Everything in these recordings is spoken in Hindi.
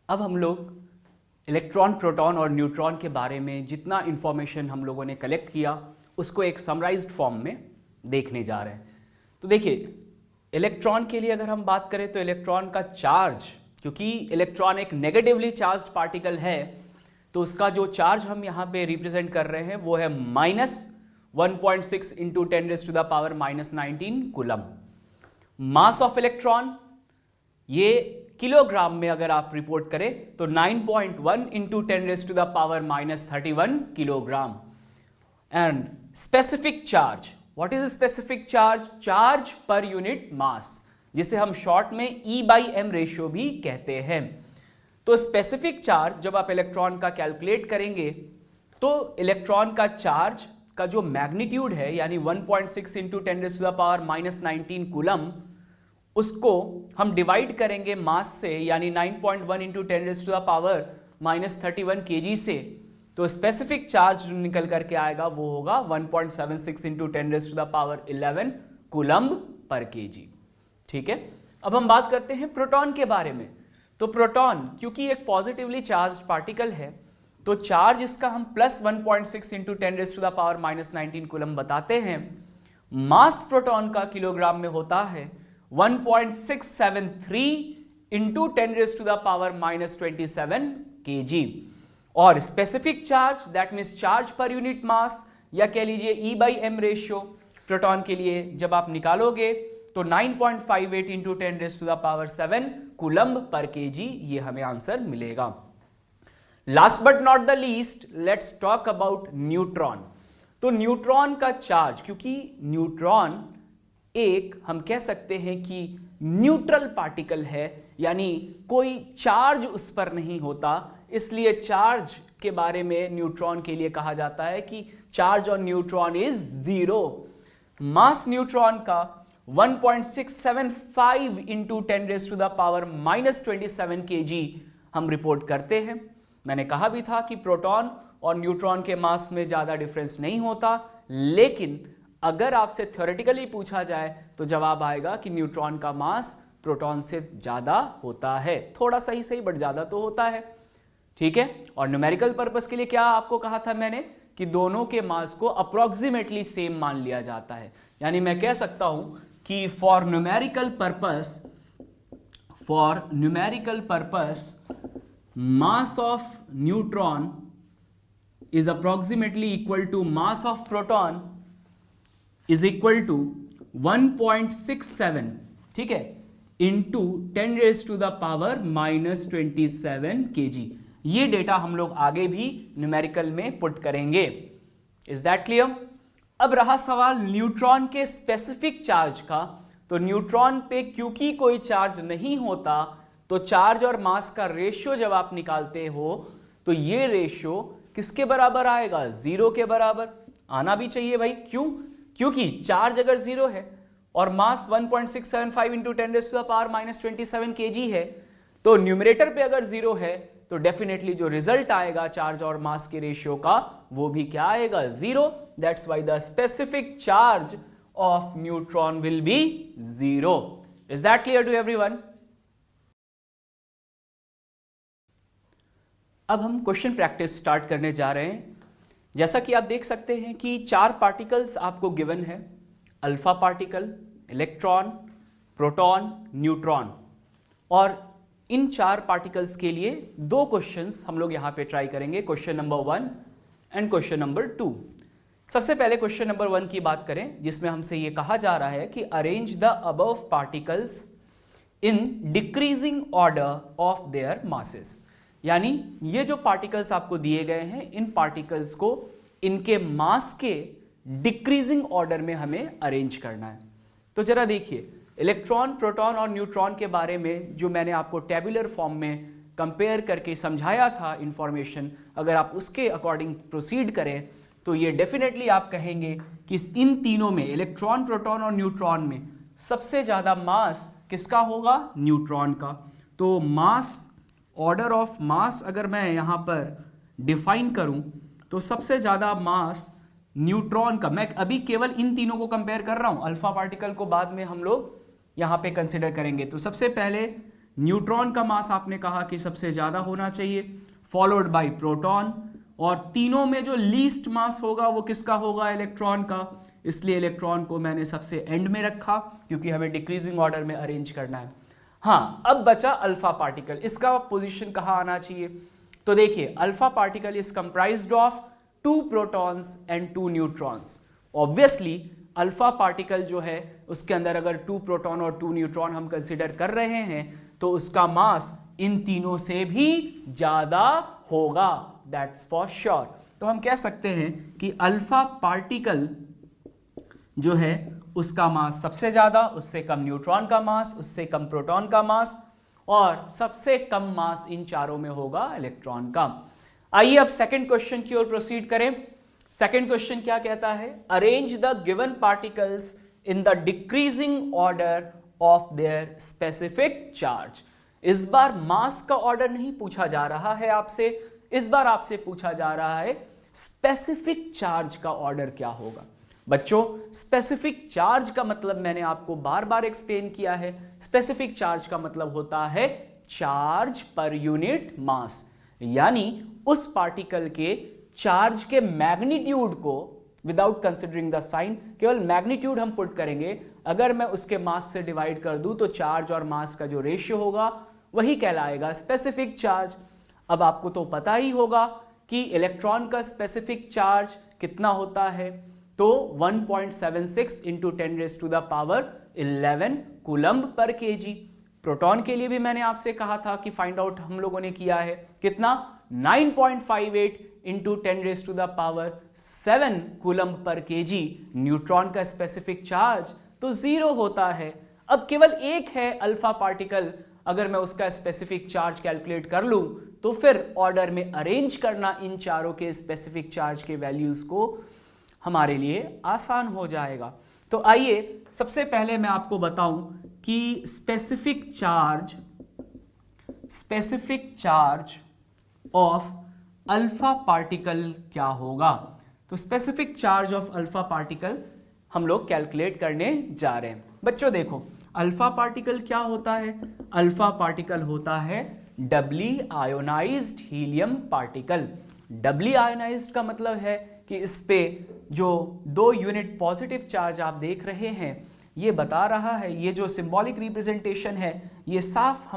अब हम लोग इलेक्ट्रॉन, प्रोटॉन और न्यूट्रॉन के बारे में जितना इंफॉर्मेशन हम लोगों ने कलेक्ट किया उसको एक समराइज्ड फॉर्म में देखने जा रहे हैं। तो देखिए, इलेक्ट्रॉन के लिए अगर हम बात करें तो इलेक्ट्रॉन का चार्ज, क्योंकि इलेक्ट्रॉन एक नेगेटिवली चार्ज्ड पार्टिकल है, तो उसका जो चार्ज हम यहां पे रिप्रेजेंट कर रहे हैं वो है -1.6 into 10⁻⁻19 coulomb. Mass of electron, ये किलोग्राम में अगर आप रिपोर्ट करें तो 9.1 into 10⁻31 kilogram. And specific charge, what is specific charge? Charge per unit mass, जिसे हम शॉर्ट में E/m रेशियो भी कहते हैं। तो स्पेसिफिक चार्ज जब आप इलेक्ट्रॉन का कैलकुलेट करेंगे तो इलेक्ट्रॉन का चार्ज का जो मैग्नीट्यूड है यानी 1.6 इंटू 10⁻⁻19 कूलम, उसको हम डिवाइड करेंगे मास से यानी 9.1 इंटू 10⁻31 kg से, तो स्पेसिफिक चार्ज जो निकल करके आएगा वो होगा 1.76 इंटू 10⁻11 कूलम्ब पर kg। ठीक है, अब हम बात करते हैं प्रोटॉन के बारे में। तो प्रोटॉन क्योंकि एक पॉजिटिवली चार्ज्ड पार्टिकल है तो चार्ज इसका हम +1.6 इंटू 10⁻19 कूलम बताते हैं। मास प्रोटॉन का किलोग्राम में होता है 1.673 इंटू 10⁻⁻27 kg। और specific charge, that means charge per unit mass या कह लीजिए E/m रेशियो प्रोटॉन के लिए जब आप निकालोगे तो 9.58 इंटू 10⁻7 कूलम्ब पर kg, ये हमें आंसर मिलेगा। Last but not the least, let's talk about neutron. तो न्यूट्रॉन का चार्ज, क्योंकि न्यूट्रॉन एक हम कह सकते हैं कि न्यूट्रल पार्टिकल है, यानी कोई चार्ज उस पर नहीं होता, इसलिए चार्ज के बारे में न्यूट्रॉन के लिए कहा जाता है कि charge on neutron is 0। Mass neutron का 1.675 इंटू 10⁻⁻27 kg हम रिपोर्ट करते हैं। मैंने कहा भी था कि प्रोटॉन और न्यूट्रॉन के मास में ज्यादा डिफरेंस नहीं होता, लेकिन अगर आपसे थ्योरेटिकली पूछा जाए तो जवाब आएगा कि न्यूट्रॉन का मास प्रोटॉन से ज्यादा होता है, थोड़ा सही बट ज्यादा तो होता है। ठीक है, और न्यूमेरिकल पर्पस के लिए क्या आपको कहा था मैंने कि दोनों के मास को अप्रोक्सीमेटली सेम मान लिया जाता है, यानी मैं कह सकता हूं कि for numerical purpose mass of neutron is approximately equal to mass of proton is equal to 1.67, ठीक है, इंटू 10⁻⁻27 kg। ये डेटा हम लोग आगे भी न्यूमेरिकल में पुट करेंगे। Is that clear? अब रहा सवाल न्यूट्रॉन के स्पेसिफिक चार्ज का। तो न्यूट्रॉन पे क्योंकि कोई चार्ज नहीं होता तो चार्ज और मास का रेशियो जब आप निकालते हो तो ये रेशियो किसके बराबर आएगा? 0 के बराबर आना भी चाहिए भाई। क्यों? क्योंकि चार्ज अगर 0 है और मास 1.675 इंटू 10⁻⁻27 kg है, तो न्यूमरेटर पे अगर 0 है तो डेफिनेटली जो रिजल्ट आएगा चार्ज और मास के रेशियो का वो भी क्या आएगा? 0। That's why the specific charge of neutron will be 0। Is that clear to everyone? अब हम क्वेश्चन प्रैक्टिस स्टार्ट करने जा रहे हैं। जैसा कि आप देख सकते हैं कि 4 पार्टिकल्स आपको गिवन है, alpha particle, electron, proton, neutron, और इन 4 पार्टिकल्स के लिए 2 क्वेश्चंस हम लोग यहां पे ट्राई करेंगे, question number 1 and question number 2। सबसे पहले क्वेश्चन नंबर 1 की बात करें, जिसमें हमसे यह कहा जा रहा है कि arrange the above particles in decreasing order of their masses. यानी ये जो पार्टिकल्स आपको दिए गए हैं, इन पार्टिकल्स को इनके मास के डिक्रीजिंग ऑर्डर में हमें अरेंज करना है। तो जरा देखिए, इलेक्ट्रॉन, प्रोटॉन और न्यूट्रॉन के बारे में जो मैंने आपको टेबुलर फॉर्म में कंपेयर करके समझाया था इंफॉर्मेशन, अगर आप उसके अकॉर्डिंग प्रोसीड करें तो ये डेफिनेटली आप कहेंगे कि इन तीनों में, इलेक्ट्रॉन, प्रोटॉन और न्यूट्रॉन में सबसे ज्यादा मास किसका होगा? न्यूट्रॉन का। तो मास, ऑर्डर ऑफ मास अगर मैं यहां पर डिफाइन करूं तो सबसे ज्यादा मास न्यूट्रॉन का, मैं अभी केवल इन तीनों को कंपेयर कर रहा हूं, अल्फा पार्टिकल को बाद में हम लोग यहां पे कंसिडर करेंगे। तो सबसे पहले न्यूट्रॉन का मास आपने कहा कि सबसे ज्यादा होना चाहिए, फॉलोड बाय प्रोटॉन, और तीनों में जो लीस्ट मास होगा वो किसका होगा? इलेक्ट्रॉन का। इसलिए इलेक्ट्रॉन को मैंने सबसे एंड में रखा क्योंकि हमें डिक्रीजिंग ऑर्डर में अरेंज करना है। हाँ, अब बचा अल्फा पार्टिकल, इसका पोजीशन कहाँ आना चाहिए? तो देखिए, alpha particle is comprised of 2 protons and 2 neutrons. Obviously alpha particle जो है उसके अंदर अगर 2 प्रोटॉन और 2 न्यूट्रॉन हम कंसिडर कर रहे हैं तो उसका मास इन तीनों से भी ज्यादा होगा, दैट्स फॉर श्योर। तो हम कह सकते हैं कि अल्फा पार्टिकल जो है उसका मास सबसे ज्यादा, उससे कम न्यूट्रॉन का मास, उससे कम प्रोटॉन का मास, और सबसे कम मास इन चारों में होगा इलेक्ट्रॉन का। आइए अब सेकंड क्वेश्चन की ओर प्रोसीड करें। सेकंड क्वेश्चन क्या कहता है? Arrange the given particles in the decreasing order of their specific charge. इस बार मास का ऑर्डर नहीं पूछा जा रहा है आपसे, इस बार आपसे पूछा जा रहा है स्पेसिफिक चार्ज का ऑर्डर क्या होगा। बच्चों, स्पेसिफिक चार्ज का मतलब मैंने आपको बार बार एक्सप्लेन किया है। स्पेसिफिक चार्ज का मतलब होता है चार्ज पर यूनिट मास, यानी उस पार्टिकल के चार्ज के मैग्नीट्यूड को विदाउट कंसिडरिंग द साइन, केवल मैग्नीट्यूड हम पुट करेंगे। अगर मैं उसके मास से डिवाइड कर दूं तो चार्ज और मास का जो रेशियो होगा वही कहलाएगा स्पेसिफिक चार्ज। अब आपको तो पता ही होगा कि इलेक्ट्रॉन का स्पेसिफिक चार्ज कितना होता है, तो 1.76 इंटू 10⁻11 कूलम्ब पर केजी। प्रोटॉन के लिए भी मैंने आपसे कहा था कि फाइंड आउट हम लोगों ने किया है कितना, 9.58 इंटू 10⁻7 कूलम्ब पर केजी। न्यूट्रॉन का स्पेसिफिक चार्ज तो 0 होता है। अब केवल एक है अल्फा पार्टिकल, अगर मैं उसका स्पेसिफिक चार्ज कैलकुलेट कर लूं तो फिर ऑर्डर में अरेंज करना इन चारों के स्पेसिफिक चार्ज के वैल्यूज को हमारे लिए आसान हो जाएगा। तो आइए सबसे पहले मैं आपको बताऊं कि specific charge of alpha particle क्या होगा। तो specific charge of alpha particle हम लोग कैलकुलेट करने जा रहे हैं। बच्चों देखो, अल्फा पार्टिकल क्या होता है? अल्फा पार्टिकल होता है डबली आयोनाइज्ड हीलियम पार्टिकल। डबली आयोनाइज्ड का मतलब है कि इस पे जो 2 यूनिट पॉजिटिव चार्ज आप देख रहे हैं ये बता रहा है, ये जो सिंबॉलिक रिप्रेजेंटेशन है ये साफ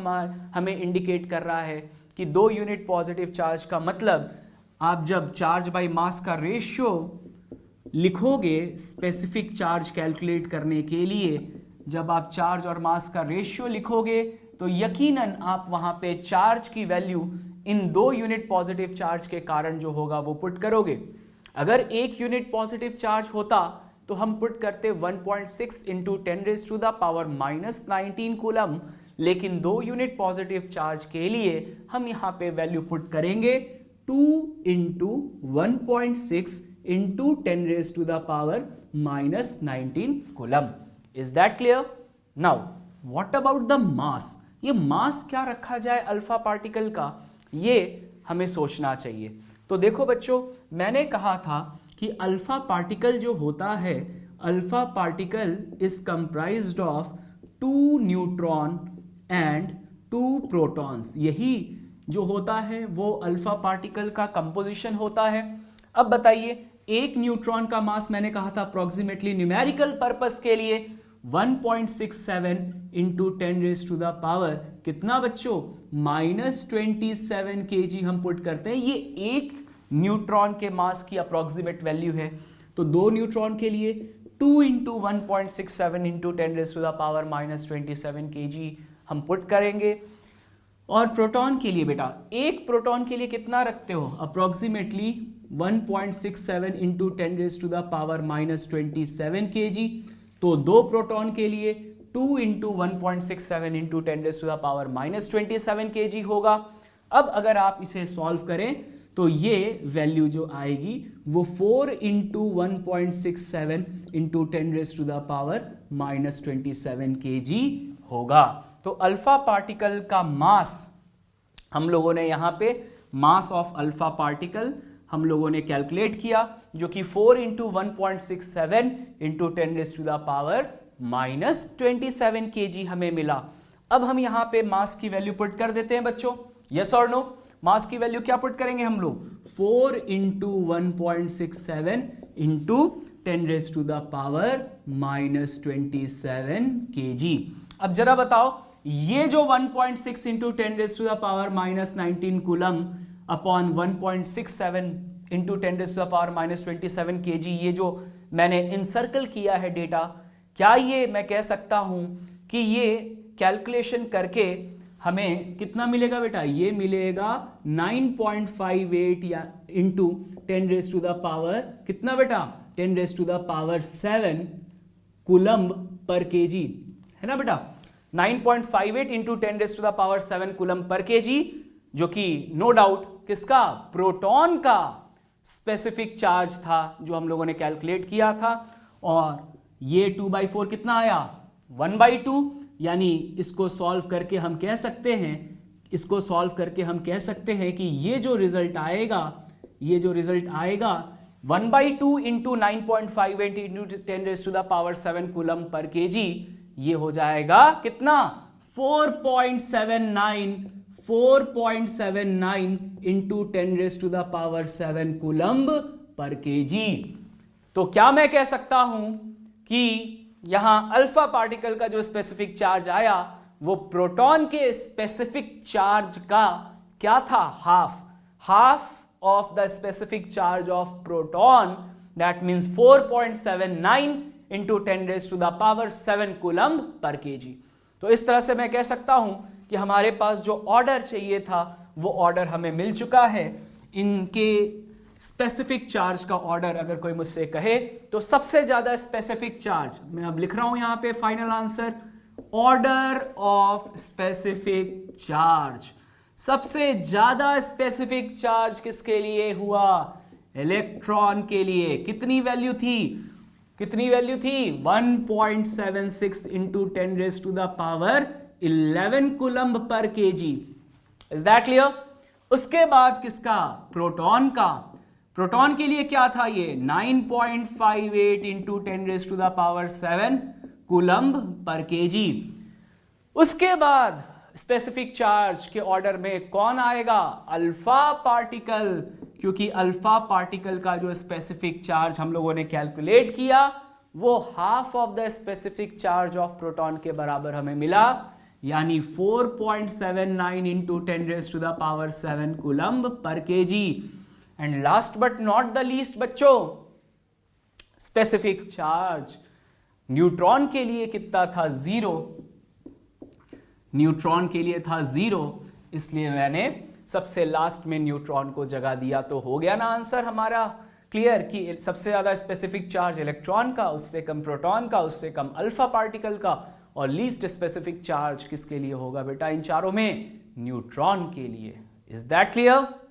हमें इंडिकेट कर रहा है कि 2 यूनिट पॉजिटिव चार्ज का मतलब आप जब चार्ज बाय मास का रेशियो लिखोगे स्पेसिफिक चार्ज कैलकुलेट करने के लिए, जब आप चार्ज और मास का रेशियो लिखोगे तो यकीनन आप वहां पे चार्ज की value in 2 unit positive charge के कारण जो होगा वो पुट करोगे। अगर 1 यूनिट पॉजिटिव चार्ज होता तो हम पुट करते 1.6 इंटू 10⁻⁻19 कूलम, लेकिन 2 यूनिट पॉजिटिव चार्ज के लिए हम यहां पे वैल्यू पुट करेंगे 2 into 1.6 into 10⁻⁻19 coulomb. Is that clear? Now what about the mass? ये मास क्या रखा जाए अल्फा पार्टिकल का, ये हमें सोचना चाहिए। तो देखो बच्चों, मैंने कहा था कि अल्फा पार्टिकल जो होता है, alpha particle is comprised of 2 neutron and 2 protons. यही जो होता है वो अल्फा पार्टिकल का कंपोजिशन होता है। अब बताइए, एक न्यूट्रॉन का मास मैंने कहा था अप्रोक्सीमेटली न्यूमेरिकल पर्पस के लिए 1.67 इंटू 10⁻⁻, कितना बच्चों, -27 kg हम पुट करते हैं। ये एक न्यूट्रॉन के मास की अप्रोक्सीमेट वैल्यू है। तो 2 न्यूट्रॉन के लिए 2 इंटू 1.67 इंटू 10⁻⁻27 kg हम पुट करेंगे। और प्रोटॉन के लिए बेटा, एक प्रोटॉन के लिए कितना रखते हो? Approximately 1.67 into 10⁻⁻27 kg। तो 2 प्रोटॉन के लिए 2 इंटू 1.67 इंटू 10⁻⁻27 kg होगा। अब अगर आप इसे सॉल्व करें तो ये वैल्यू जो आएगी वो 4 इंटू 1.67 इंटू 10⁻⁻27 kg होगा। तो अल्फा पार्टिकल का मास हम लोगों ने यहाँ पे मास ऑफ अल्फा पार्टिकल हम लोगों ने कैलकुलेट किया, जो कि 4 इंटू 1.67 इंटू 10⁻⁻27 kg हमें मिला। अब हम यहां पे मास की वैल्यू पुट कर देते हैं बच्चों, यस और नो। मास की वैल्यू क्या पुट करेंगे हम लोग, 4 इंटू 1.67 इंटू 10⁻⁻27 kg। अब जरा बताओ, ये जो 1.6 into 10⁻⁻19 coulomb upon 1.67 into 10⁻⁻27 kg, ये जो मैंने इनसर्कल किया है डेटा, क्या ये मैं कह सकता हूं कि ये कैलकुलेशन करके हमें कितना मिलेगा बेटा, ये मिलेगा 9.58 या इंटू 10⁻⁻, कितना बेटा 10⁻7 कूलम्ब पर केजी, है ना बेटा। 9.58 इंटू 10⁻7 कूलम्ब पर केजी, जो कि नो डाउट किसका, प्रोटॉन का स्पेसिफिक चार्ज था जो हम लोगों ने कैलकुलेट किया था। और ये 2/4 कितना आया, 1/2, यानी इसको सॉल्व करके हम कह सकते हैं, इसको सॉल्व करके हम कह सकते हैं कि ये जो रिजल्ट आएगा, ये जो रिजल्ट आएगा 1/2 into 9.58 into 10⁻7 coulomb per KG, ये हो जाएगा कितना, 4.79 इंटू 10⁻7 कूलम्ब पर केजी। तो क्या मैं कह सकता हूं कि यहां अल्फा पार्टिकल का जो स्पेसिफिक चार्ज आया वो प्रोटॉन के स्पेसिफिक चार्ज का क्या था, half of the specific charge of proton, that means 4.79 into 10⁻7 coulomb पर केजी। तो इस तरह से मैं कह सकता हूं कि हमारे पास जो ऑर्डर चाहिए था वो ऑर्डर हमें मिल चुका है। इनके स्पेसिफिक चार्ज का ऑर्डर अगर कोई मुझसे कहे तो सबसे ज्यादा स्पेसिफिक चार्ज, मैं अब लिख रहा हूं यहां पे final answer, order of specific charge, सबसे ज्यादा स्पेसिफिक चार्ज किसके लिए हुआ, इलेक्ट्रॉन के लिए। कितनी वैल्यू थी, 1.76 इंटू 10⁻11 कूलम्ब पर केजी। Is that clear. उसके बाद किसका, प्रोटॉन का। प्रोटॉन के लिए क्या था, ये 9.58 इंटू 10⁻7 कूलम्ब पर केजी। उसके बाद स्पेसिफिक चार्ज के ऑर्डर में कौन आएगा, अल्फा पार्टिकल, क्योंकि अल्फा पार्टिकल का जो स्पेसिफिक चार्ज हम लोगों ने कैलकुलेट किया वो half of the specific charge of proton के बराबर हमें मिला, यानी 4.79 इंटू 10⁻7 कूलम्ब पर KG. And last but not the least बच्चों, स्पेसिफिक चार्ज न्यूट्रॉन के लिए कितना था, 0। न्यूट्रॉन के लिए था 0, इसलिए मैंने सबसे लास्ट में न्यूट्रॉन को जगह दिया। तो हो गया ना आंसर हमारा क्लियर कि सबसे ज्यादा स्पेसिफिक चार्ज इलेक्ट्रॉन का, उससे कम प्रोटॉन का, उससे कम अल्फा पार्टिकल का, और लीस्ट स्पेसिफिक चार्ज किसके लिए होगा बेटा, इन चारों में न्यूट्रॉन के लिए। Is that clear.